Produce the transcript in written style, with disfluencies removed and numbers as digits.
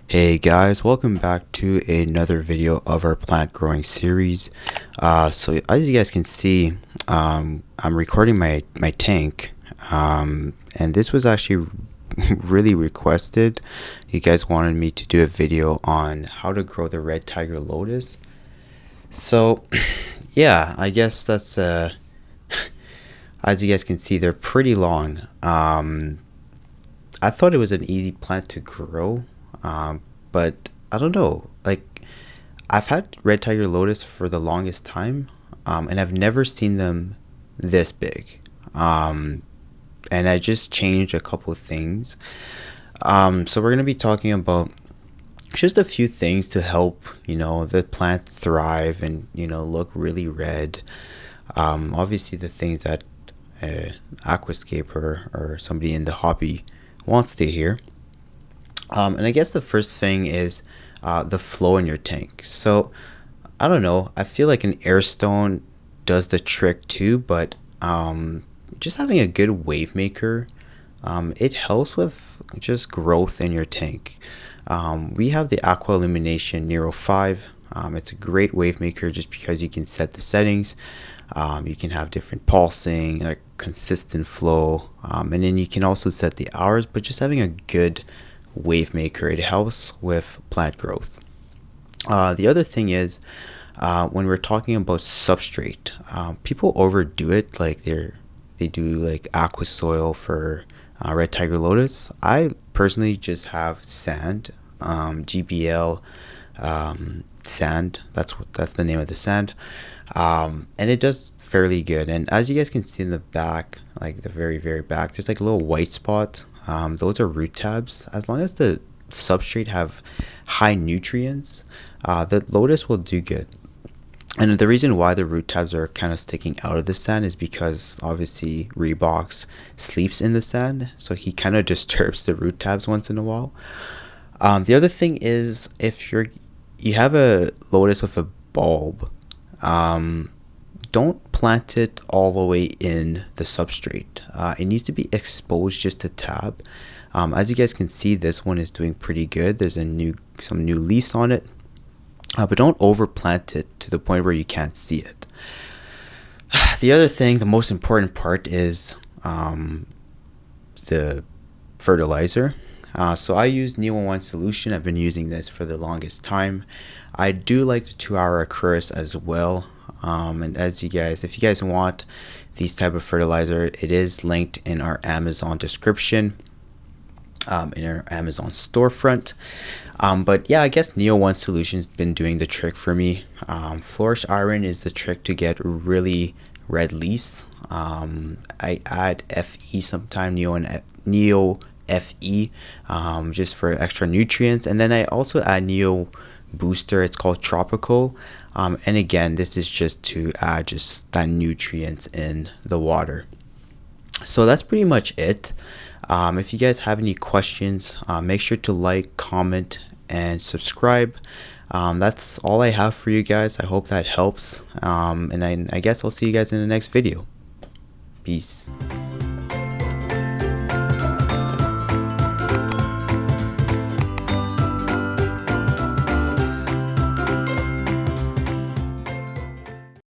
Hey guys, welcome back to another video of our plant growing series. So as you guys can see, I'm recording my tank, and this was actually really requested. You guys wanted me to do a video on how to grow the Red Tiger Lotus. So yeah, I guess that's as you guys can see, they're pretty long. I thought it was an easy plant to grow, but I don't know. Like, I've had Red Tiger Lotus for the longest time, and I've never seen them this big. And I just changed a couple of things. So we're gonna be talking about just a few things to help, the plant thrive and, look really red. Obviously the things that aquascaper or somebody in the hobby wants to hear. And I guess the first thing is the flow in your tank. So I don't know, I feel like an air stone does the trick too, but just having a good wave maker, it helps with just growth in your tank. We have the Aqua Illumination Nero 5. It's a great wave maker just because you can set the settings. You can have different pulsing, like consistent flow, and then you can also set the hours. But just having a good wave maker, it helps with plant growth. The other thing is when we're talking about substrate, people overdo it. Like they do like aqua soil for Red Tiger Lotus. I personally just have sand, GBL sand. That's the name of the sand. And it does fairly good. And as you guys can see in the back, like the very back, there's like a little white spot. Those are root tabs. As long as the substrate have high nutrients, the lotus will do good. And the reason why the root tabs are kind of sticking out of the sand is because obviously Reeboks sleeps in the sand, so he kind of disturbs the root tabs once in a while. The other thing is, if you have a lotus with a bulb, don't plant it all the way in the substrate. It needs to be exposed just a tab. As you guys can see, this one is doing pretty good. There's some new leaves on it, but don't overplant it to the point where you can't see it. The other thing, the most important part, is the fertilizer. So I use Neo1 solution. I've been using this for the longest time. I do like the 2-hour Aquarius as well. And if you guys want these type of fertilizer, it is linked in our Amazon description, in our Amazon storefront. But yeah, I guess Neo1 solution's been doing the trick for me. Flourish iron is the trick to get really red leaves. I add FE sometime, Neo FE, just for extra nutrients, and then I also add Neo Booster. It's called Tropical, and again, this is just to add just that nutrients in the water. So that's pretty much it. If you guys have any questions, make sure to like, comment, and subscribe. That's all I have for you guys. I hope that helps, and I guess I'll see you guys in the next video. Peace.